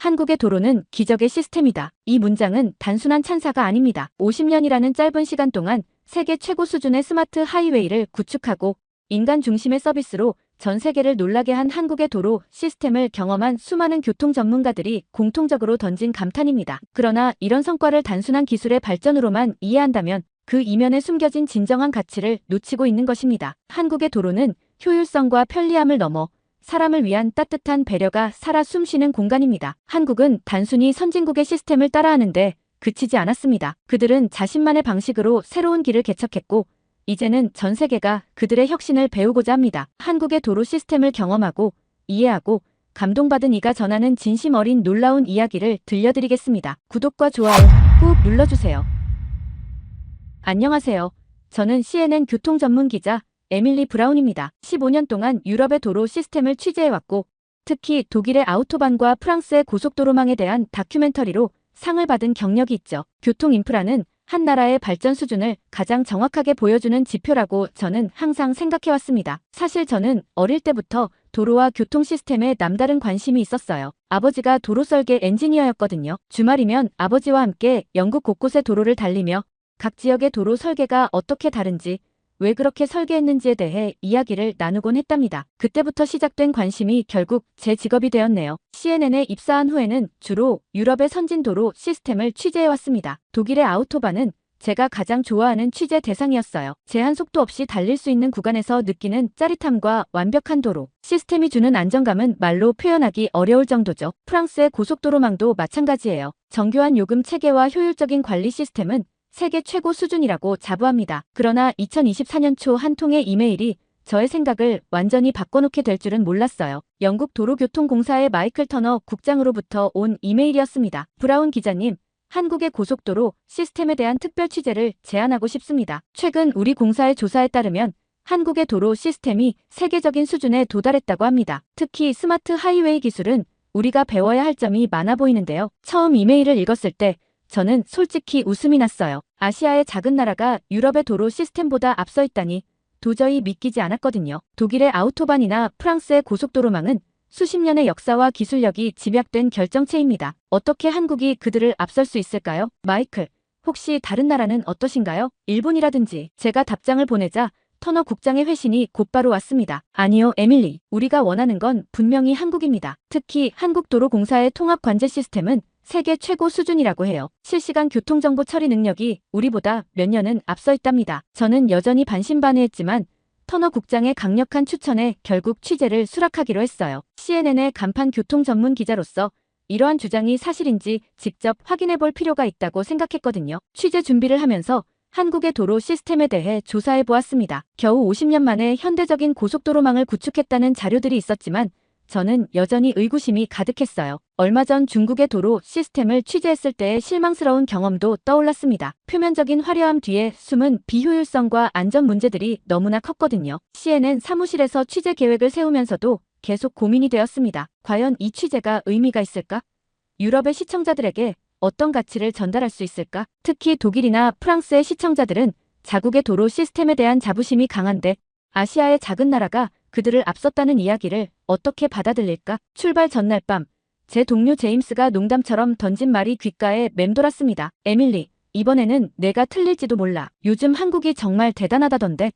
한국의 도로는 기적의 시스템이다. 이 문장은 단순한 찬사가 아닙니다. 50년이라는 짧은 시간 동안 세계 최고 수준의 스마트 하이웨이를 구축하고 인간 중심의 서비스로 전 세계를 놀라게 한 한국의 도로 시스템을 경험한 수많은 교통 전문가들이 공통적으로 던진 감탄입니다. 그러나 이런 성과를 단순한 기술의 발전으로만 이해한다면 그 이면에 숨겨진 진정한 가치를 놓치고 있는 것입니다. 한국의 도로는 효율성과 편리함을 넘어 사람을 위한 따뜻한 배려가 살아 숨쉬는 공간입니다. 한국은 단순히 선진국의 시스템을 따라하는데 그치지 않았습니다. 그들은 자신만의 방식으로 새로운 길을 개척했고 이제는 전 세계가 그들의 혁신을 배우고자 합니다. 한국의 도로 시스템을 경험하고 이해하고 감동받은 이가 전하는 진심 어린 놀라운 이야기를 들려드리겠습니다. 구독과 좋아요 꾹 눌러주세요. 안녕하세요. 저는 CNN 교통 전문 기자 에밀리 브라운입니다. 15년 동안 유럽의 도로 시스템을 취재해왔고 특히 독일의 아우토반과 프랑스의 고속도로망에 대한 다큐멘터리로 상을 받은 경력이 있죠. 교통 인프라는 한 나라의 발전 수준을 가장 정확하게 보여주는 지표라고 저는 항상 생각해왔습니다. 사실 저는 어릴 때부터 도로와 교통 시스템에 남다른 관심이 있었어요. 아버지가 도로 설계 엔지니어였거든요. 주말이면 아버지와 함께 영국 곳곳의 도로를 달리며 각 지역의 도로 설계가 어떻게 다른지, 왜 그렇게 설계했는지에 대해 이야기를 나누곤 했답니다. 그때부터 시작된 관심이 결국 제 직업이 되었네요. CNN에 입사한 후에는 주로 유럽의 선진도로 시스템을 취재해왔습니다. 독일의 아우토반은 제가 가장 좋아하는 취재 대상이었어요. 제한 속도 없이 달릴 수 있는 구간에서 느끼는 짜릿함과 완벽한 도로 시스템이 주는 안정감은 말로 표현하기 어려울 정도죠. 프랑스의 고속도로망도 마찬가지예요. 정교한 요금 체계와 효율적인 관리 시스템은 세계 최고 수준이라고 자부합니다. 그러나 2024년 초 한 통의 이메일이 저의 생각을 완전히 바꿔놓게 될 줄은 몰랐어요. 영국 도로교통공사의 마이클 터너 국장으로부터 온 이메일이었습니다. 브라운 기자님, 한국의 고속도로 시스템에 대한 특별 취재를 제안하고 싶습니다. 최근 우리 공사의 조사에 따르면 한국의 도로 시스템이 세계적인 수준에 도달했다고 합니다. 특히 스마트 하이웨이 기술은 우리가 배워야 할 점이 많아 보이는데요. 처음 이메일을 읽었을 때 저는 솔직히 웃음이 났어요. 아시아의 작은 나라가 유럽의 도로 시스템보다 앞서 있다니 도저히 믿기지 않았거든요. 독일의 아우토반이나 프랑스의 고속도로망은 수십 년의 역사와 기술력이 집약된 결정체입니다. 어떻게 한국이 그들을 앞설 수 있을까요? 마이클, 혹시 다른 나라는 어떠신가요? 일본이라든지. 제가 답장을 보내자 터너 국장의 회신이 곧바로 왔습니다. 아니요, 에밀리. 우리가 원하는 건 분명히 한국입니다. 특히 한국도로공사의 통합관제 시스템은 세계 최고 수준이라고 해요. 실시간 교통정보 처리 능력이 우리보다 몇 년은 앞서 있답니다. 저는 여전히 반신반의했지만 터너 국장의 강력한 추천에 결국 취재를 수락하기로 했어요. CNN의 간판 교통 전문 기자로서 이러한 주장이 사실인지 직접 확인해 볼 필요가 있다고 생각했거든요. 취재 준비를 하면서 한국의 도로 시스템에 대해 조사해 보았습니다. 겨우 50년 만에 현대적인 고속도로망을 구축했다는 자료들이 있었지만 저는 여전히 의구심이 가득했어요. 얼마 전 중국의 도로 시스템을 취재했을 때의 실망스러운 경험도 떠올랐습니다. 표면적인 화려함 뒤에 숨은 비효율성과 안전 문제들이 너무나 컸거든요. CNN 사무실에서 취재 계획을 세우면서도 계속 고민이 되었습니다. 과연 이 취재가 의미가 있을까? 유럽의 시청자들에게 어떤 가치를 전달할 수 있을까? 특히 독일이나 프랑스의 시청자들은 자국의 도로 시스템에 대한 자부심이 강한데 아시아의 작은 나라가 그들을 앞섰다는 이야기를 어떻게 받아들일까? 출발 전날 밤, 제 동료 제임스가 농담처럼 던진 말이 귓가에 맴돌았습니다. 에밀리, 이번에는 내가 틀릴지도 몰라. 요즘 한국이 정말 대단하다던데.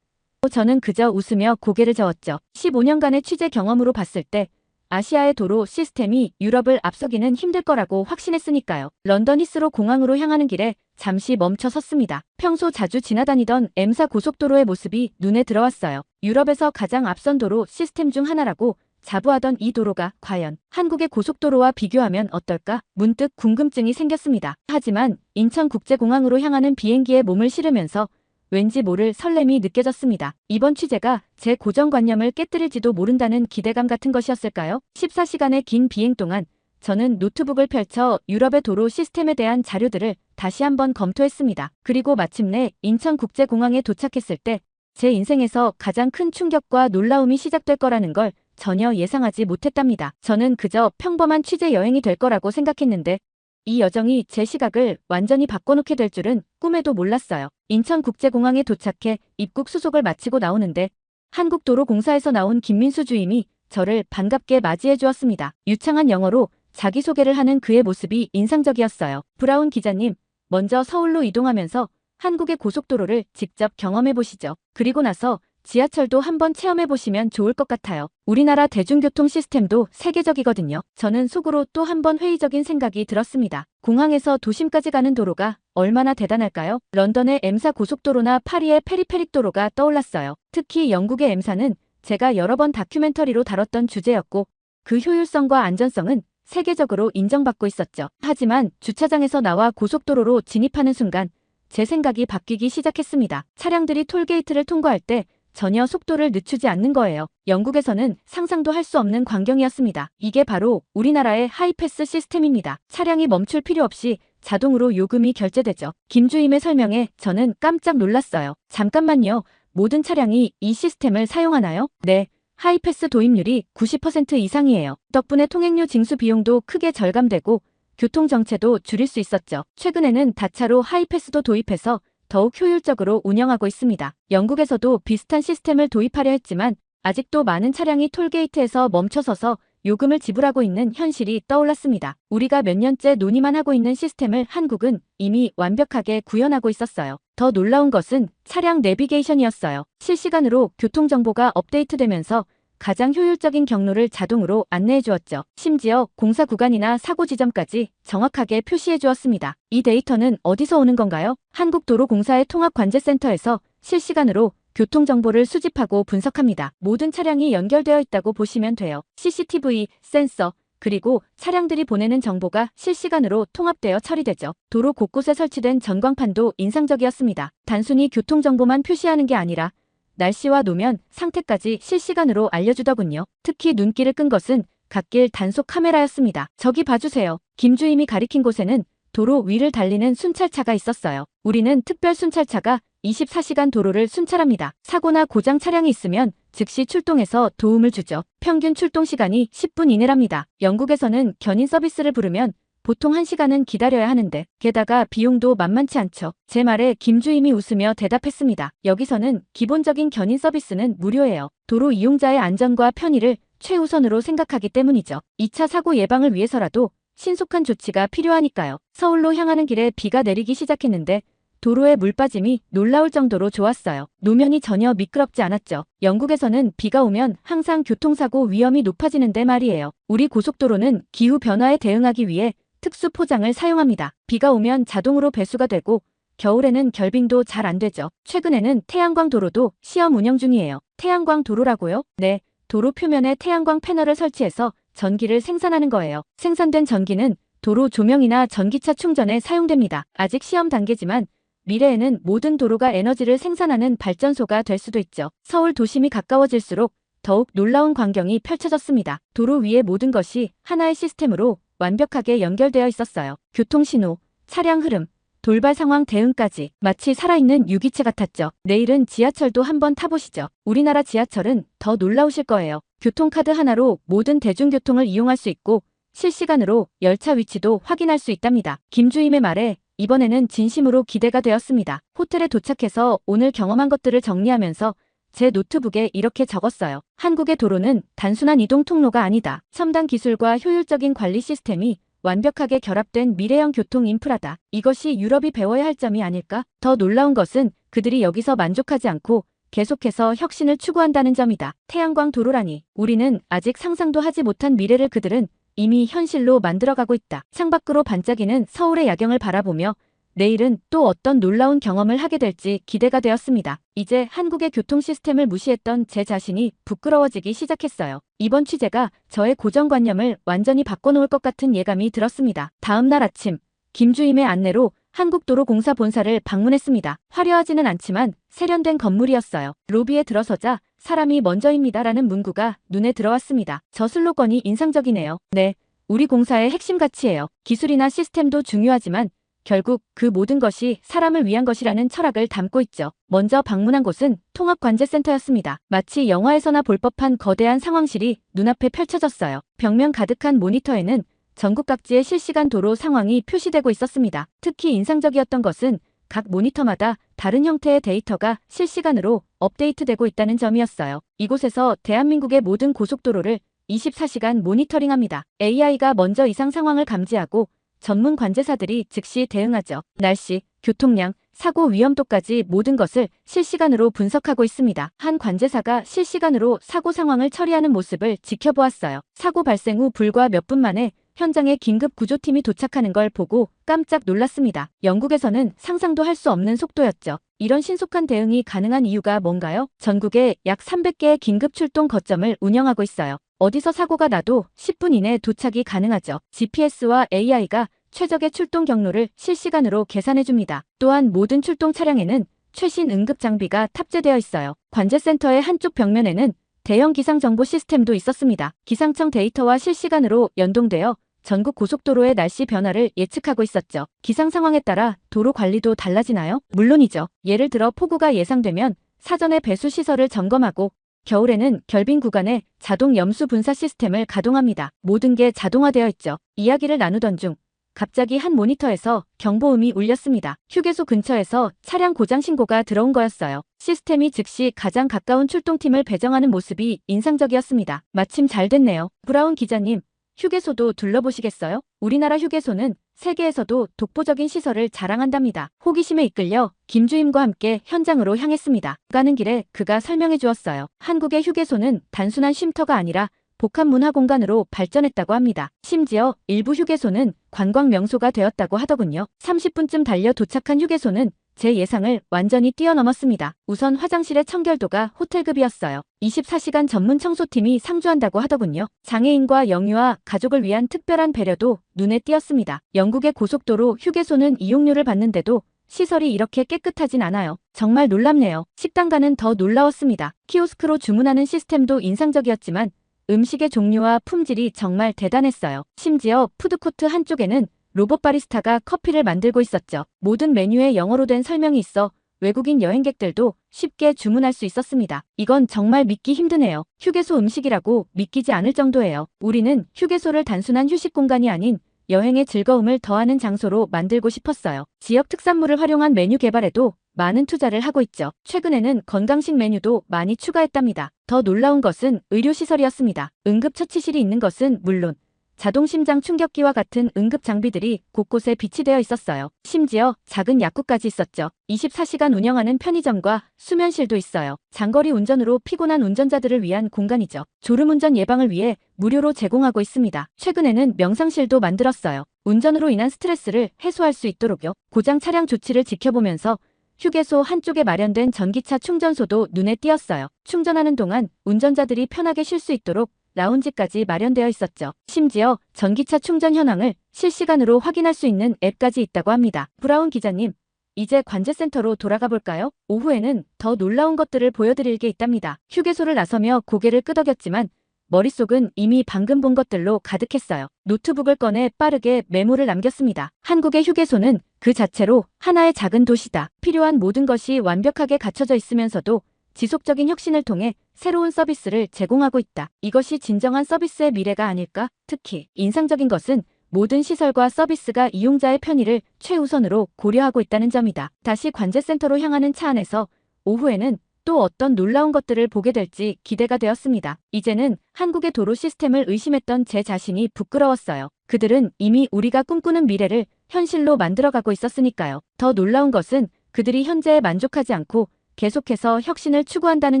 저는 그저 웃으며 고개를 저었죠. 15년간의 취재 경험으로 봤을 때 아시아의 도로 시스템이 유럽을 앞서기는 힘들 거라고 확신했으니까요. 런던 히스로 공항으로 향하는 길에 잠시 멈춰 섰습니다. 평소 자주 지나다니던 M4 고속도로의 모습이 눈에 들어왔어요. 유럽에서 가장 앞선 도로 시스템 중 하나라고 자부하던 이 도로가 과연 한국의 고속도로와 비교하면 어떨까? 문득 궁금증이 생겼습니다. 하지만 인천국제공항으로 향하는 비행기에 몸을 실으면서 왠지 모를 설렘이 느껴졌습니다. 이번 취재가 제 고정관념을 깨뜨릴지도 모른다는 기대감 같은 것이었을까요? 14시간의 긴 비행 동안 저는 노트북을 펼쳐 유럽의 도로 시스템에 대한 자료들을 다시 한번 검토했습니다. 그리고 마침내 인천국제공항에 도착했을 때 제 인생에서 가장 큰 충격과 놀라움이 시작될 거라는 걸 전혀 예상하지 못했답니다. 저는 그저 평범한 취재 여행이 될 거라고 생각했는데 이 여정이 제 시각을 완전히 바꿔놓게 될 줄은 꿈에도 몰랐어요. 인천국제공항에 도착해 입국 수속을 마치고 나오는데 한국도로공사에서 나온 김민수 주임이 저를 반갑게 맞이해 주었습니다. 유창한 영어로 자기소개를 하는 그의 모습이 인상적이었어요. 브라운 기자님, 먼저 서울로 이동하면서 한국의 고속도로를 직접 경험해 보시죠. 그리고 나서 지하철도 한번 체험해 보시면 좋을 것 같아요. 우리나라 대중교통 시스템도 세계적이거든요. 저는 속으로 또 한번 회의적인 생각이 들었습니다. 공항에서 도심까지 가는 도로가 얼마나 대단할까요? 런던의 M사 고속도로나 파리의 페리페릭 도로가 떠올랐어요. 특히 영국의 M사는 제가 여러 번 다큐멘터리로 다뤘던 주제였고 그 효율성과 안전성은 세계적으로 인정받고 있었죠. 하지만 주차장에서 나와 고속도로로 진입하는 순간 제 생각이 바뀌기 시작했습니다. 차량들이 톨게이트를 통과할 때 전혀 속도를 늦추지 않는 거예요. 영국에서는 상상도 할 수 없는 광경이었습니다. 이게 바로 우리나라의 하이패스 시스템입니다. 차량이 멈출 필요 없이 자동으로 요금이 결제되죠. 김주임의 설명에 저는 깜짝 놀랐어요. 잠깐만요. 모든 차량이 이 시스템을 사용하나요? 네. 하이패스 도입률이 90% 이상이에요. 덕분에 통행료 징수 비용도 크게 절감되고 교통정체도 줄일 수 있었죠. 최근에는 다차로 하이패스도 도입해서 더욱 효율적으로 운영하고 있습니다. 영국에서도 비슷한 시스템을 도입하려 했지만 아직도 많은 차량이 톨게이트에서 멈춰서서 요금을 지불하고 있는 현실이 떠올랐습니다. 우리가 몇 년째 논의만 하고 있는 시스템을 한국은 이미 완벽하게 구현하고 있었어요. 더 놀라운 것은 차량 내비게이션이었어요. 실시간으로 교통정보가 업데이트되면서 가장 효율적인 경로를 자동으로 안내해 주었죠. 심지어 공사 구간이나 사고 지점까지 정확하게 표시해 주었습니다. 이 데이터는 어디서 오는 건가요? 한국도로공사의 통합관제센터에서 실시간으로 교통정보를 수집하고 분석합니다. 모든 차량이 연결되어 있다고 보시면 돼요. CCTV, 센서, 그리고 차량들이 보내는 정보가 실시간으로 통합되어 처리되죠. 도로 곳곳에 설치된 전광판도 인상적이었습니다. 단순히 교통정보만 표시하는 게 아니라 날씨와 노면, 상태까지 실시간으로 알려주더군요. 특히 눈길을 끈 것은 갓길 단속 카메라였습니다. 저기 봐주세요. 김주임이 가리킨 곳에는 도로 위를 달리는 순찰차가 있었어요. 우리는 특별 순찰차가 24시간 도로를 순찰합니다. 사고나 고장 차량이 있으면 즉시 출동해서 도움을 주죠. 평균 출동 시간이 10분 이내랍니다. 영국에서는 견인 서비스를 부르면 보통 1시간은 기다려야 하는데 게다가 비용도 만만치 않죠. 제 말에 김주임이 웃으며 대답했습니다. 여기서는 기본적인 견인 서비스는 무료예요. 도로 이용자의 안전과 편의를 최우선으로 생각하기 때문이죠. 2차 사고 예방을 위해서라도 신속한 조치가 필요하니까요. 서울로 향하는 길에 비가 내리기 시작했는데 도로에 물 빠짐이 놀라울 정도로 좋았어요. 노면이 전혀 미끄럽지 않았죠. 영국에서는 비가 오면 항상 교통사고 위험이 높아지는데 말이에요. 우리 고속도로는 기후 변화에 대응하기 위해 특수 포장을 사용합니다. 비가 오면 자동으로 배수가 되고 겨울에는 결빙도 잘 안 되죠. 최근에는 태양광 도로도 시험 운영 중이에요. 태양광 도로라고요? 네, 도로 표면에 태양광 패널을 설치해서 전기를 생산하는 거예요. 생산된 전기는 도로 조명이나 전기차 충전에 사용됩니다. 아직 시험 단계지만 미래에는 모든 도로가 에너지를 생산하는 발전소가 될 수도 있죠. 서울 도심이 가까워질수록 더욱 놀라운 광경이 펼쳐졌습니다. 도로 위의 모든 것이 하나의 시스템으로 완벽하게 연결되어 있었어요. 교통신호, 차량 흐름, 돌발 상황 대응까지 마치 살아있는 유기체 같았죠. 내일은 지하철도 한번 타보시죠. 우리나라 지하철은 더 놀라우실 거예요. 교통카드 하나로 모든 대중교통을 이용할 수 있고 실시간으로 열차 위치도 확인할 수 있답니다. 김주임의 말에 이번에는 진심으로 기대가 되었습니다. 호텔에 도착해서 오늘 경험한 것들을 정리하면서 제 노트북에 이렇게 적었어요. 한국의 도로는 단순한 이동 통로가 아니다. 첨단 기술과 효율적인 관리 시스템이 완벽하게 결합된 미래형 교통 인프라다. 이것이 유럽이 배워야 할 점이 아닐까? 더 놀라운 것은 그들이 여기서 만족하지 않고 계속해서 혁신을 추구한다는 점이다. 태양광 도로라니. 우리는 아직 상상도 하지 못한 미래를 그들은 이미 현실로 만들어가고 있다. 창밖으로 반짝이는 서울의 야경을 바라보며 내일은 또 어떤 놀라운 경험을 하게 될지 기대가 되었습니다. 이제 한국의 교통 시스템을 무시했던 제 자신이 부끄러워지기 시작했어요. 이번 취재가 저의 고정관념을 완전히 바꿔놓을 것 같은 예감이 들었습니다. 다음 날 아침, 김주임의 안내로 한국도로공사 본사를 방문했습니다. 화려하지는 않지만 세련된 건물이었어요. 로비에 들어서자 사람이 먼저입니다라는 문구가 눈에 들어왔습니다. 저 슬로건이 인상적이네요. 네, 우리 공사의 핵심 가치예요. 기술이나 시스템도 중요하지만 결국 그 모든 것이 사람을 위한 것이라는 철학을 담고 있죠. 먼저 방문한 곳은 통합관제센터였습니다. 마치 영화에서나 볼 법한 거대한 상황실이 눈앞에 펼쳐졌어요. 벽면 가득한 모니터에는 전국 각지의 실시간 도로 상황이 표시되고 있었습니다. 특히 인상적이었던 것은 각 모니터마다 다른 형태의 데이터가 실시간으로 업데이트되고 있다는 점이었어요. 이곳에서 대한민국의 모든 고속도로를 24시간 모니터링합니다. AI가 먼저 이상 상황을 감지하고 전문 관제사들이 즉시 대응하죠. 날씨, 교통량, 사고 위험도까지 모든 것을 실시간으로 분석하고 있습니다. 한 관제사가 실시간으로 사고 상황을 처리하는 모습을 지켜보았어요. 사고 발생 후 불과 몇 분 만에 현장에 긴급 구조팀이 도착하는 걸 보고 깜짝 놀랐습니다. 영국에서는 상상도 할 수 없는 속도였죠. 이런 신속한 대응이 가능한 이유가 뭔가요? 전국에 약 300개의 긴급 출동 거점을 운영하고 있어요. 어디서 사고가 나도 10분 이내 도착이 가능하죠. GPS와 AI가 최적의 출동 경로를 실시간으로 계산해줍니다. 또한 모든 출동 차량에는 최신 응급 장비가 탑재되어 있어요. 관제센터의 한쪽 벽면에는 대형 기상정보 시스템도 있었습니다. 기상청 데이터와 실시간으로 연동되어 전국 고속도로의 날씨 변화를 예측하고 있었죠. 기상 상황에 따라 도로 관리도 달라지나요? 물론이죠. 예를 들어 폭우가 예상되면 사전에 배수 시설을 점검하고 겨울에는 결빙 구간에 자동 염수 분사 시스템을 가동합니다. 모든 게 자동화되어 있죠. 이야기를 나누던 중 갑자기 한 모니터에서 경보음이 울렸습니다. 휴게소 근처에서 차량 고장 신고가 들어온 거였어요. 시스템이 즉시 가장 가까운 출동팀을 배정하는 모습이 인상적이었습니다. 마침 잘 됐네요. 브라운 기자님, 휴게소도 둘러보시겠어요? 우리나라 휴게소는 세계에서도 독보적인 시설을 자랑한답니다. 호기심에 이끌려 김주임과 함께 현장으로 향했습니다. 가는 길에 그가 설명해 주었어요. 한국의 휴게소는 단순한 쉼터가 아니라 복합 문화 공간으로 발전했다고 합니다. 심지어 일부 휴게소는 관광 명소가 되었다고 하더군요. 30분쯤 달려 도착한 휴게소는 제 예상을 완전히 뛰어넘었습니다. 우선 화장실의 청결도가 호텔급이었어요. 24시간 전문 청소팀이 상주한다고 하더군요. 장애인과 영유아 가족을 위한 특별한 배려도 눈에 띄었습니다. 영국의 고속도로 휴게소는 이용료를 받는데도 시설이 이렇게 깨끗하진 않아요. 정말 놀랍네요. 식당가는 더 놀라웠습니다. 키오스크로 주문하는 시스템도 인상적이었지만 음식의 종류와 품질이 정말 대단했어요. 심지어 푸드코트 한쪽에는 로봇 바리스타가 커피를 만들고 있었죠. 모든 메뉴에 영어로 된 설명이 있어 외국인 여행객들도 쉽게 주문할 수 있었습니다. 이건 정말 믿기 힘드네요. 휴게소 음식이라고 믿기지 않을 정도예요. 우리는 휴게소를 단순한 휴식 공간이 아닌 여행의 즐거움을 더하는 장소로 만들고 싶었어요. 지역 특산물을 활용한 메뉴 개발에도 많은 투자를 하고 있죠. 최근에는 건강식 메뉴도 많이 추가했답니다. 더 놀라운 것은 의료시설이었습니다. 응급처치실이 있는 것은 물론 자동 심장 충격기와 같은 응급 장비들이 곳곳에 비치되어 있었어요. 심지어 작은 약국까지 있었죠. 24시간 운영하는 편의점과 수면실도 있어요. 장거리 운전으로 피곤한 운전자들을 위한 공간이죠. 졸음운전 예방을 위해 무료로 제공하고 있습니다. 최근에는 명상실도 만들었어요. 운전으로 인한 스트레스를 해소할 수 있도록요. 고장 차량 조치를 지켜보면서 휴게소 한쪽에 마련된 전기차 충전소도 눈에 띄었어요. 충전하는 동안 운전자들이 편하게 쉴 수 있도록 라운지까지 마련되어 있었죠. 심지어 전기차 충전 현황을 실시간으로 확인할 수 있는 앱까지 있다고 합니다. 브라운 기자님, 이제 관제센터로 돌아가 볼까요? 오후에는 더 놀라운 것들을 보여드릴 게 있답니다. 휴게소를 나서며 고개를 끄덕였지만 머릿속은 이미 방금 본 것들로 가득했어요. 노트북을 꺼내 빠르게 메모를 남겼습니다. 한국의 휴게소는 그 자체로 하나의 작은 도시다. 필요한 모든 것이 완벽하게 갖춰져 있으면서도 지속적인 혁신을 통해 새로운 서비스를 제공하고 있다. 이것이 진정한 서비스의 미래가 아닐까? 특히 인상적인 것은 모든 시설과 서비스가 이용자의 편의를 최우선으로 고려하고 있다는 점이다. 다시 관제센터로 향하는 차 안에서 오후에는 또 어떤 놀라운 것들을 보게 될지 기대가 되었습니다. 이제는 한국의 도로 시스템을 의심했던 제 자신이 부끄러웠어요. 그들은 이미 우리가 꿈꾸는 미래를 현실로 만들어가고 있었으니까요. 더 놀라운 것은 그들이 현재에 만족하지 않고 계속해서 혁신을 추구한다는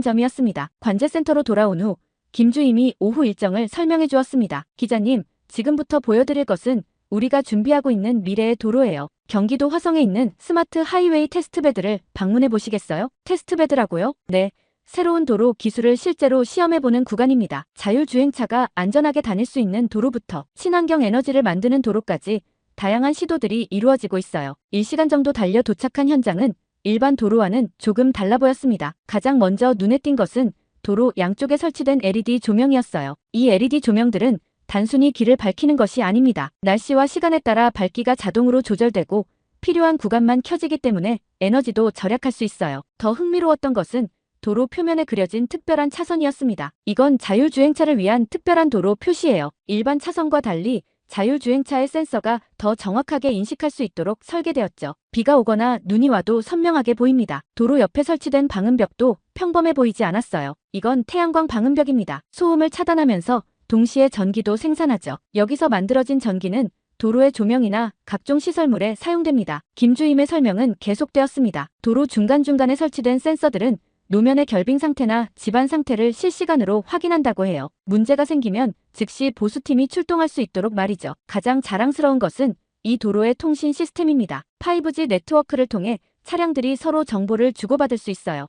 점이었습니다. 관제센터로 돌아온 후 김주임이 오후 일정을 설명해 주었습니다. 기자님, 지금부터 보여드릴 것은 우리가 준비하고 있는 미래의 도로예요. 경기도 화성에 있는 스마트 하이웨이 테스트베드를 방문해 보시겠어요? 테스트베드라고요? 네. 새로운 도로 기술을 실제로 시험해보는 구간입니다. 자율주행차가 안전하게 다닐 수 있는 도로부터 친환경 에너지를 만드는 도로까지 다양한 시도들이 이루어지고 있어요. 1시간 정도 달려 도착한 현장은 일반 도로와는 조금 달라 보였습니다. 가장 먼저 눈에 띈 것은 도로 양쪽에 설치된 LED 조명이었어요. 이 LED 조명들은 단순히 길을 밝히는 것이 아닙니다. 날씨와 시간에 따라 밝기가 자동으로 조절되고 필요한 구간만 켜지기 때문에 에너지도 절약할 수 있어요. 더 흥미로웠던 것은 도로 표면에 그려진 특별한 차선이었습니다. 이건 자율주행차를 위한 특별한 도로 표시예요. 일반 차선과 달리 자율주행차의 센서가 더 정확하게 인식할 수 있도록 설계되었죠. 비가 오거나 눈이 와도 선명하게 보입니다. 도로 옆에 설치된 방음벽도 평범해 보이지 않았어요. 이건 태양광 방음벽입니다. 소음을 차단하면서 동시에 전기도 생산하죠. 여기서 만들어진 전기는 도로의 조명이나 각종 시설물에 사용됩니다. 김주임의 설명은 계속되었습니다. 도로 중간중간에 설치된 센서들은 노면의 결빙 상태나 지반 상태를 실시간으로 확인한다고 해요. 문제가 생기면 즉시 보수팀이 출동할 수 있도록 말이죠. 가장 자랑스러운 것은 이 도로의 통신 시스템입니다. 5G 네트워크를 통해 차량들이 서로 정보를 주고받을 수 있어요.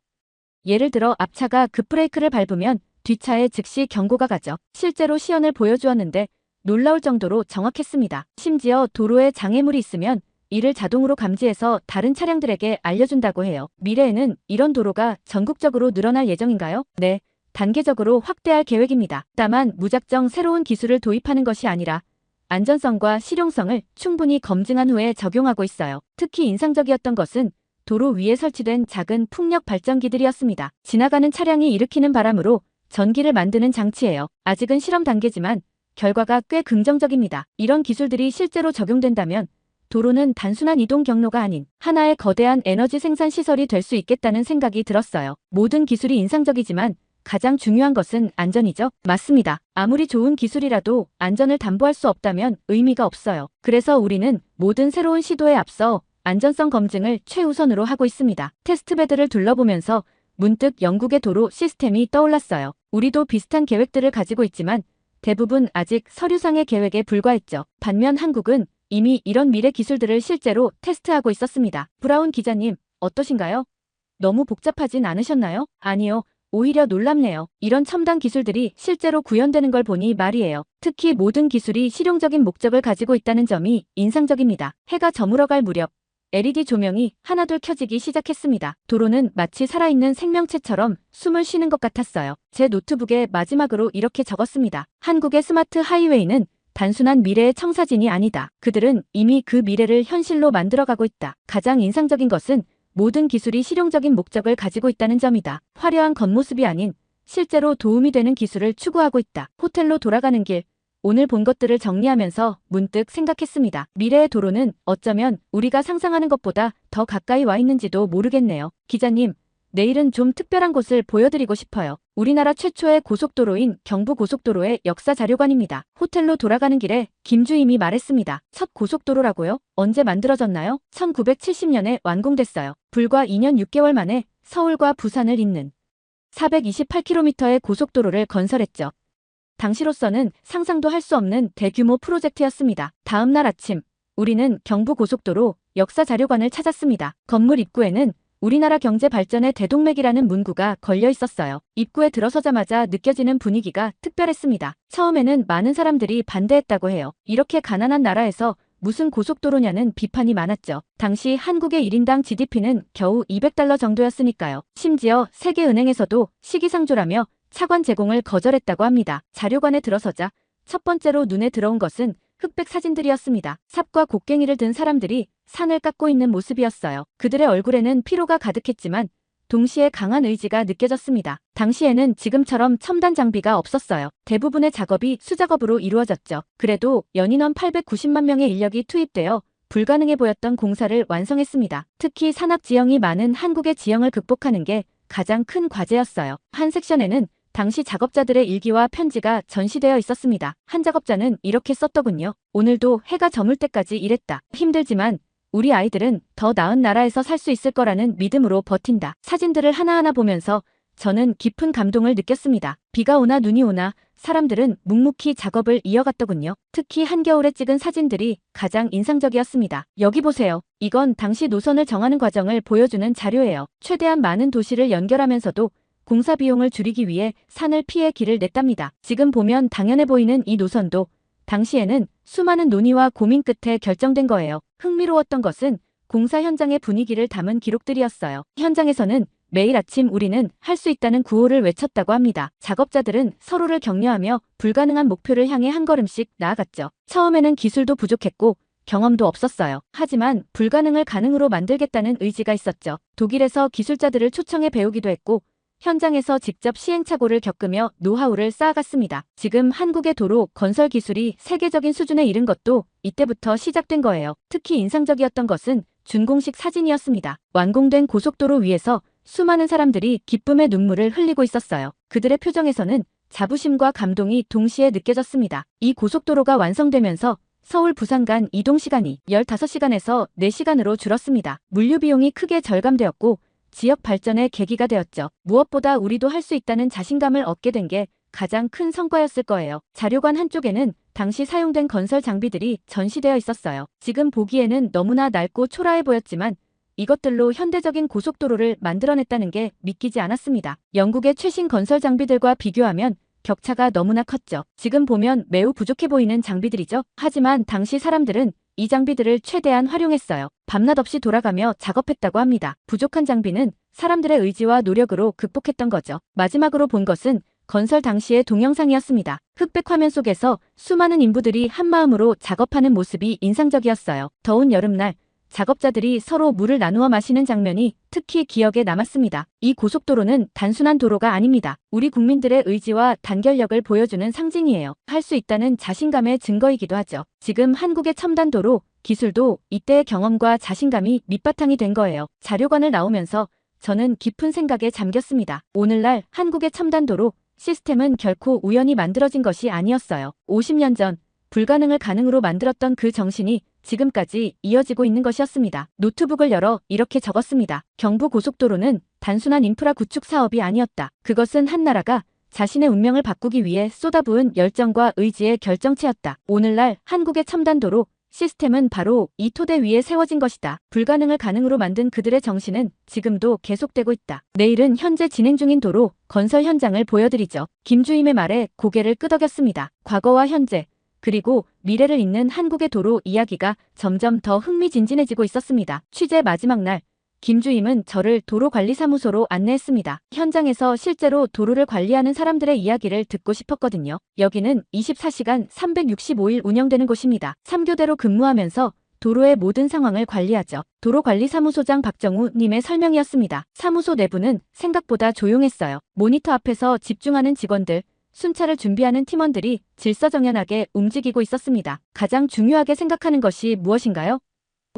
예를 들어 앞차가 급브레이크를 밟으면 뒷차에 즉시 경고가 가죠. 실제로 시연을 보여주었는데 놀라울 정도로 정확했습니다. 심지어 도로에 장애물이 있으면 이를 자동으로 감지해서 다른 차량들에게 알려준다고 해요. 미래에는 이런 도로가 전국적으로 늘어날 예정인가요? 네, 단계적으로 확대할 계획입니다. 다만 무작정 새로운 기술을 도입하는 것이 아니라 안전성과 실용성을 충분히 검증한 후에 적용하고 있어요. 특히 인상적이었던 것은 도로 위에 설치된 작은 풍력 발전기들이었습니다. 지나가는 차량이 일으키는 바람으로 전기를 만드는 장치예요. 아직은 실험 단계지만 결과가 꽤 긍정적입니다. 이런 기술들이 실제로 적용된다면 도로는 단순한 이동 경로가 아닌 하나의 거대한 에너지 생산 시설이 될 수 있겠다는 생각이 들었어요. 모든 기술이 인상적이지만 가장 중요한 것은 안전이죠. 맞습니다. 아무리 좋은 기술이라도 안전을 담보할 수 없다면 의미가 없어요. 그래서 우리는 모든 새로운 시도에 앞서 안전성 검증을 최우선으로 하고 있습니다. 테스트베드를 둘러보면서 문득 영국의 도로 시스템이 떠올랐어요. 우리도 비슷한 계획들을 가지고 있지만 대부분 아직 서류상의 계획에 불과했죠. 반면 한국은 이미 이런 미래 기술들을 실제로 테스트하고 있었습니다. 브라운 기자님, 어떠신가요? 너무 복잡하진 않으셨나요? 아니요. 오히려 놀랍네요. 이런 첨단 기술들이 실제로 구현되는 걸 보니 말이에요. 특히 모든 기술이 실용적인 목적을 가지고 있다는 점이 인상적입니다. 해가 저물어갈 무렵 LED 조명이 하나둘 켜지기 시작했습니다. 도로는 마치 살아있는 생명체처럼 숨을 쉬는 것 같았어요. 제 노트북에 마지막으로 이렇게 적었습니다. 한국의 스마트 하이웨이는 단순한 미래의 청사진이 아니다. 그들은 이미 그 미래를 현실로 만들어가고 있다. 가장 인상적인 것은 모든 기술이 실용적인 목적을 가지고 있다는 점이다. 화려한 겉모습이 아닌 실제로 도움이 되는 기술을 추구하고 있다. 호텔로 돌아가는 길, 오늘 본 것들을 정리하면서 문득 생각했습니다. 미래의 도로는 어쩌면 우리가 상상하는 것보다 더 가까이 와 있는지도 모르겠네요. 기자님, 내일은 좀 특별한 곳을 보여드리고 싶어요. 우리나라 최초의 고속도로인 경부고속도로의 역사 자료관입니다. 호텔로 돌아가는 길에 김주임이 말했습니다. 첫 고속도로라고요? 언제 만들어졌나요? 1970년에 완공됐어요. 불과 2년 6개월 만에 서울과 부산을 잇는 428km의 고속도로를 건설했죠. 당시로서는 상상도 할 수 없는 대규모 프로젝트였습니다. 다음 날 아침, 우리는 경부고속도로 역사 자료관을 찾았습니다. 건물 입구에는 우리나라 경제 발전의 대동맥이라는 문구가 걸려 있었어요. 입구에 들어서자마자 느껴지는 분위기가 특별했습니다. 처음에는 많은 사람들이 반대했다고 해요. 이렇게 가난한 나라에서 무슨 고속도로냐는 비판이 많았죠. 당시 한국의 1인당 GDP는 겨우 $200 정도였으니까요. 심지어 세계은행에서도 시기상조라며 차관 제공을 거절했다고 합니다. 자료관에 들어서자 첫 번째로 눈에 들어온 것은 흑백 사진들이었습니다. 삽과 곡괭이를 든 사람들이 산을 깎고 있는 모습이었어요. 그들의 얼굴에는 피로가 가득했지만 동시에 강한 의지가 느껴졌습니다. 당시에는 지금처럼 첨단 장비가 없었어요. 대부분의 작업이 수작업으로 이루어졌죠. 그래도 연인원 890만 명의 인력이 투입되어 불가능해 보였던 공사를 완성했습니다. 특히 산악 지형이 많은 한국의 지형을 극복하는 게 가장 큰 과제였어요. 한 섹션에는 당시 작업자들의 일기와 편지가 전시되어 있었습니다. 한 작업자는 이렇게 썼더군요. 오늘도 해가 저물 때까지 일했다. 힘들지만 우리 아이들은 더 나은 나라에서 살 수 있을 거라는 믿음으로 버틴다. 사진들을 하나하나 보면서 저는 깊은 감동을 느꼈습니다. 비가 오나 눈이 오나 사람들은 묵묵히 작업을 이어갔더군요. 특히 한겨울에 찍은 사진들이 가장 인상적이었습니다. 여기 보세요. 이건 당시 노선을 정하는 과정을 보여주는 자료예요. 최대한 많은 도시를 연결하면서도 공사 비용을 줄이기 위해 산을 피해 길을 냈답니다. 지금 보면 당연해 보이는 이 노선도 당시에는 수많은 논의와 고민 끝에 결정된 거예요. 흥미로웠던 것은 공사 현장의 분위기를 담은 기록들이었어요. 현장에서는 매일 아침 우리는 할 수 있다는 구호를 외쳤다고 합니다. 작업자들은 서로를 격려하며 불가능한 목표를 향해 한 걸음씩 나아갔죠. 처음에는 기술도 부족했고 경험도 없었어요. 하지만 불가능을 가능으로 만들겠다는 의지가 있었죠. 독일에서 기술자들을 초청해 배우기도 했고 현장에서 직접 시행착오를 겪으며 노하우를 쌓아갔습니다. 지금 한국의 도로 건설 기술이 세계적인 수준에 이른 것도 이때부터 시작된 거예요. 특히 인상적이었던 것은 준공식 사진이었습니다. 완공된 고속도로 위에서 수많은 사람들이 기쁨의 눈물을 흘리고 있었어요. 그들의 표정에서는 자부심과 감동이 동시에 느껴졌습니다. 이 고속도로가 완성되면서 서울 부산 간 이동 시간이 15시간에서 4시간으로 줄었습니다. 물류 비용이 크게 절감되었고 지역 발전의 계기가 되었죠. 무엇보다 우리도 할 수 있다는 자신감을 얻게 된 게 가장 큰 성과였을 거예요. 자료관 한쪽에는 당시 사용된 건설 장비들이 전시되어 있었어요. 지금 보기에는 너무나 낡고 초라해 보였지만 이것들로 현대적인 고속도로를 만들어냈다는 게 믿기지 않았습니다. 영국의 최신 건설 장비들과 비교하면 격차가 너무나 컸죠. 지금 보면 매우 부족해 보이는 장비들이죠. 하지만 당시 사람들은 이 장비들을 최대한 활용했어요. 밤낮 없이 돌아가며 작업했다고 합니다. 부족한 장비는 사람들의 의지와 노력으로 극복했던 거죠. 마지막으로 본 것은 건설 당시의 동영상이었습니다. 흑백 화면 속에서 수많은 인부들이 한마음으로 작업하는 모습이 인상적이었어요. 더운 여름날 작업자들이 서로 물을 나누어 마시는 장면이 특히 기억에 남았습니다. 이 고속도로는 단순한 도로가 아닙니다. 우리 국민들의 의지와 단결력을 보여주는 상징이에요. 할 수 있다는 자신감의 증거이기도 하죠. 지금 한국의 첨단 도로 기술도 이때의 경험과 자신감이 밑바탕이 된 거예요. 자료관을 나오면서 저는 깊은 생각에 잠겼습니다. 오늘날 한국의 첨단 도로 시스템은 결코 우연히 만들어진 것이 아니었어요. 50년 전 불가능을 가능으로 만들었던 그 정신이 지금까지 이어지고 있는 것이었습니다. 노트북을 열어 이렇게 적었습니다. 경부고속도로는 단순한 인프라 구축 사업이 아니었다. 그것은 한 나라가 자신의 운명을 바꾸기 위해 쏟아부은 열정과 의지의 결정체였다. 오늘날 한국의 첨단도로 시스템은 바로 이 토대 위에 세워진 것이다. 불가능을 가능으로 만든 그들의 정신은 지금도 계속되고 있다. 내일은 현재 진행 중인 도로 건설 현장을 보여드리죠. 김주임의 말에 고개를 끄덕였습니다. 과거와 현재 그리고 미래를 잇는 한국의 도로 이야기가 점점 더 흥미진진해지고 있었습니다. 취재 마지막 날, 김주임은 저를 도로관리사무소로 안내했습니다. 현장에서 실제로 도로를 관리하는 사람들의 이야기를 듣고 싶었거든요. 여기는 24시간 365일 운영되는 곳입니다. 3교대로 근무하면서 도로의 모든 상황을 관리하죠. 도로관리사무소장 박정우 님의 설명이었습니다. 사무소 내부는 생각보다 조용했어요. 모니터 앞에서 집중하는 직원들, 순찰을 준비하는 팀원들이 질서정연하게 움직이고 있었습니다. 가장 중요하게 생각하는 것이 무엇인가요?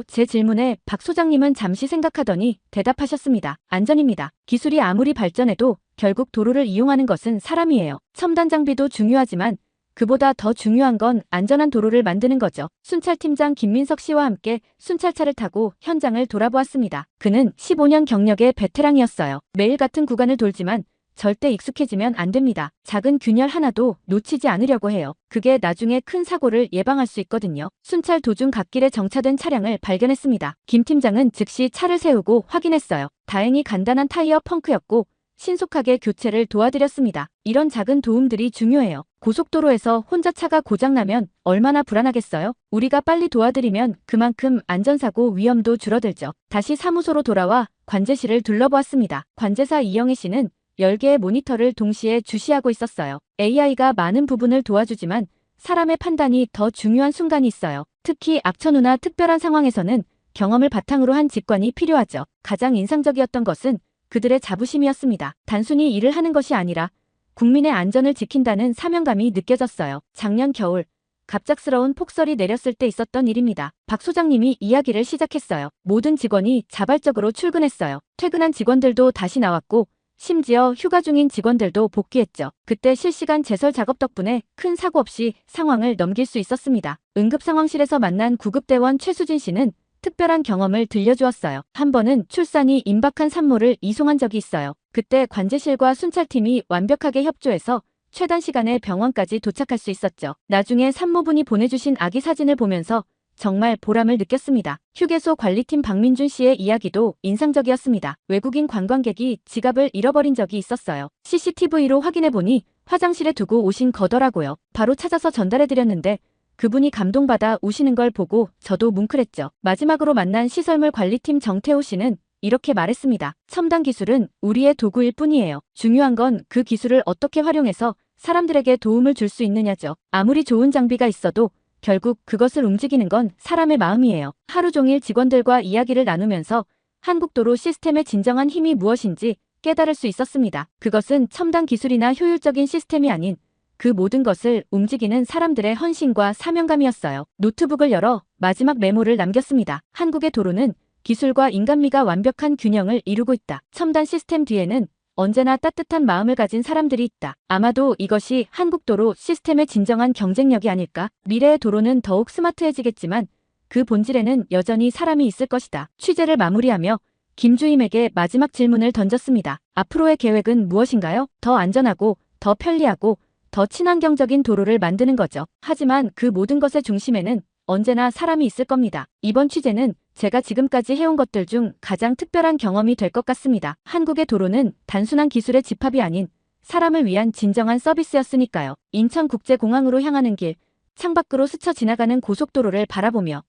제 질문에 박 소장님은 잠시 생각하더니 대답하셨습니다. 안전입니다. 기술이 아무리 발전해도 결국 도로를 이용하는 것은 사람이에요. 첨단 장비도 중요하지만 그보다 더 중요한 건 안전한 도로를 만드는 거죠. 순찰팀장 김민석 씨와 함께 순찰차를 타고 현장을 돌아보았습니다. 그는 15년 경력의 베테랑이었어요. 매일 같은 구간을 돌지만 절대 익숙해지면 안 됩니다. 작은 균열 하나도 놓치지 않으려고 해요. 그게 나중에 큰 사고를 예방할 수 있거든요. 순찰 도중 갓길에 정차된 차량을 발견했습니다. 김 팀장은 즉시 차를 세우고 확인했어요. 다행히 간단한 타이어 펑크였고 신속하게 교체를 도와드렸습니다. 이런 작은 도움들이 중요해요. 고속도로에서 혼자 차가 고장나면 얼마나 불안하겠어요? 우리가 빨리 도와드리면 그만큼 안전사고 위험도 줄어들죠. 다시 사무소로 돌아와 관제실을 둘러보았습니다. 관제사 이영애 씨는 10개의 모니터를 동시에 주시하고 있었어요. AI가 많은 부분을 도와주지만 사람의 판단이 더 중요한 순간이 있어요. 특히 악천후나 특별한 상황에서는 경험을 바탕으로 한 직관이 필요하죠. 가장 인상적이었던 것은 그들의 자부심이었습니다. 단순히 일을 하는 것이 아니라 국민의 안전을 지킨다는 사명감이 느껴졌어요. 작년 겨울 갑작스러운 폭설이 내렸을 때 있었던 일입니다. 박 소장님이 이야기를 시작했어요. 모든 직원이 자발적으로 출근했어요. 퇴근한 직원들도 다시 나왔고 심지어 휴가 중인 직원들도 복귀했죠. 그때 실시간 제설 작업 덕분에 큰 사고 없이 상황을 넘길 수 있었습니다. 응급상황실에서 만난 구급대원 최수진 씨는 특별한 경험을 들려주었어요. 한 번은 출산이 임박한 산모를 이송한 적이 있어요. 그때 관제실과 순찰팀이 완벽하게 협조해서 최단 시간에 병원까지 도착할 수 있었죠. 나중에 산모분이 보내주신 아기 사진을 보면서 정말 보람을 느꼈습니다. 휴게소 관리팀 박민준 씨의 이야기도 인상적이었습니다. 외국인 관광객이 지갑을 잃어버린 적이 있었어요. CCTV로 확인해보니 화장실에 두고 오신 거더라고요. 바로 찾아서 전달해드렸는데 그분이 감동받아 우시는 걸 보고 저도 뭉클했죠. 마지막으로 만난 시설물 관리팀 정태호 씨는 이렇게 말했습니다. 첨단 기술은 우리의 도구일 뿐이에요. 중요한 건 그 기술을 어떻게 활용해서 사람들에게 도움을 줄 수 있느냐죠. 아무리 좋은 장비가 있어도 결국 그것을 움직이는 건 사람의 마음이에요. 하루 종일 직원들과 이야기를 나누면서 한국도로 시스템의 진정한 힘이 무엇인지 깨달을 수 있었습니다. 그것은 첨단 기술이나 효율적인 시스템이 아닌 그 모든 것을 움직이는 사람들의 헌신과 사명감이었어요. 노트북을 열어 마지막 메모를 남겼습니다. 한국의 도로는 기술과 인간미가 완벽한 균형을 이루고 있다. 첨단 시스템 뒤에는 언제나 따뜻한 마음을 가진 사람들이 있다. 아마도 이것이 한국 도로 시스템의 진정한 경쟁력이 아닐까? 미래의 도로는 더욱 스마트해지겠지만 그 본질에는 여전히 사람이 있을 것이다. 취재를 마무리하며 김주임에게 마지막 질문을 던졌습니다. 앞으로의 계획은 무엇인가요? 더 안전하고, 더 편리하고, 더 친환경적인 도로를 만드는 거죠. 하지만 그 모든 것의 중심에는 언제나 사람이 있을 겁니다. 이번 취재는 제가 지금까지 해온 것들 중 가장 특별한 경험이 될 것 같습니다. 한국의 도로는 단순한 기술의 집합이 아닌 사람을 위한 진정한 서비스였으니까요. 인천국제공항으로 향하는 길, 창밖으로 스쳐 지나가는 고속도로를 바라보며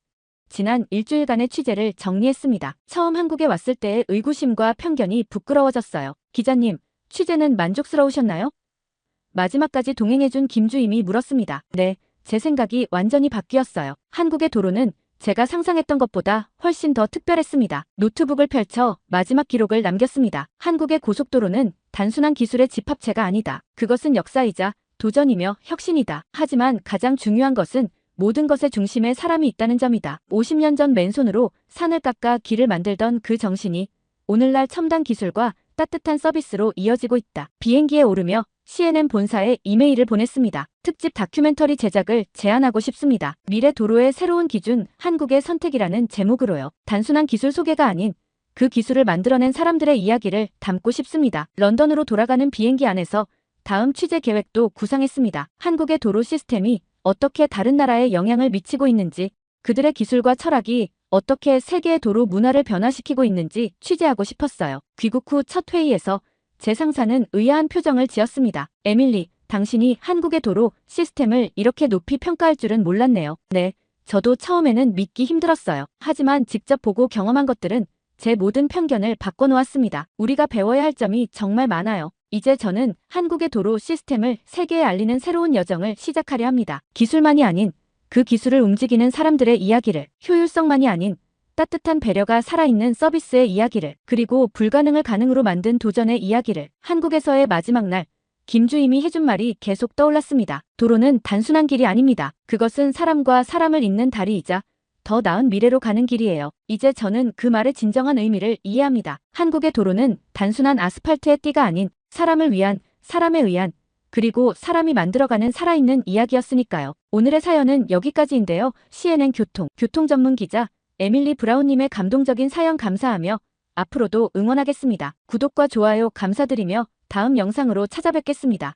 지난 일주일간의 취재를 정리했습니다. 처음 한국에 왔을 때의 의구심과 편견이 부끄러워졌어요. 기자님, 취재는 만족스러우셨나요? 마지막까지 동행해준 김주임이 물었습니다. 네, 제 생각이 완전히 바뀌었어요. 한국의 도로는 제가 상상했던 것보다 훨씬 더 특별했습니다. 노트북을 펼쳐 마지막 기록을 남겼습니다. 한국의 고속도로는 단순한 기술의 집합체가 아니다. 그것은 역사이자 도전이며 혁신이다. 하지만 가장 중요한 것은 모든 것의 중심에 사람이 있다는 점이다. 50년 전 맨손으로 산을 깎아 길을 만들던 그 정신이 오늘날 첨단 기술과 따뜻한 서비스로 이어지고 있다. 비행기에 오르며 CNN 본사에 이메일을 보냈습니다. 특집 다큐멘터리 제작을 제안하고 싶습니다. 미래 도로의 새로운 기준, 한국의 선택이라는 제목으로요. 단순한 기술 소개가 아닌 그 기술을 만들어낸 사람들의 이야기를 담고 싶습니다. 런던으로 돌아가는 비행기 안에서 다음 취재 계획도 구상했습니다. 한국의 도로 시스템이 어떻게 다른 나라에 영향을 미치고 있는지, 그들의 기술과 철학이 어떻게 세계의 도로 문화를 변화시키고 있는지 취재하고 싶었어요. 귀국 후 첫 회의에서 제 상사는 의아한 표정을 지었습니다. 에밀리, 당신이 한국의 도로 시스템을 이렇게 높이 평가할 줄은 몰랐네요. 네, 저도 처음에는 믿기 힘들었어요. 하지만 직접 보고 경험한 것들은 제 모든 편견을 바꿔놓았습니다. 우리가 배워야 할 점이 정말 많아요. 이제 저는 한국의 도로 시스템을 세계에 알리는 새로운 여정을 시작하려 합니다. 기술만이 아닌 그 기술을 움직이는 사람들의 이야기를, 효율성만이 아닌 따뜻한 배려가 살아있는 서비스의 이야기를, 그리고 불가능을 가능으로 만든 도전의 이야기를. 한국에서의 마지막 날, 김주임이 해준 말이 계속 떠올랐습니다. 도로는 단순한 길이 아닙니다. 그것은 사람과 사람을 잇는 다리이자 더 나은 미래로 가는 길이에요. 이제 저는 그 말의 진정한 의미를 이해합니다. 한국의 도로는 단순한 아스팔트의 띠가 아닌 사람을 위한, 사람에 의한, 그리고 사람이 만들어가는 살아있는 이야기였으니까요. 오늘의 사연은 여기까지인데요. CNN 교통 전문 기자 에밀리 브라운님의 감동적인 사연 감사하며 앞으로도 응원하겠습니다. 구독과 좋아요 감사드리며 다음 영상으로 찾아뵙겠습니다.